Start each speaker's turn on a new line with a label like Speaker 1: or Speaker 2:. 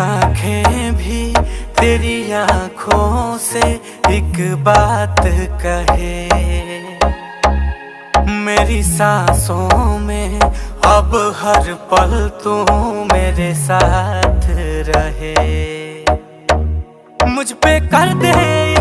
Speaker 1: आंखें भी तेरी आंखों से एक बात कहे। मेरी सांसों में अब हर पल तू मेरे साथ रहे। मुझ पे कर दे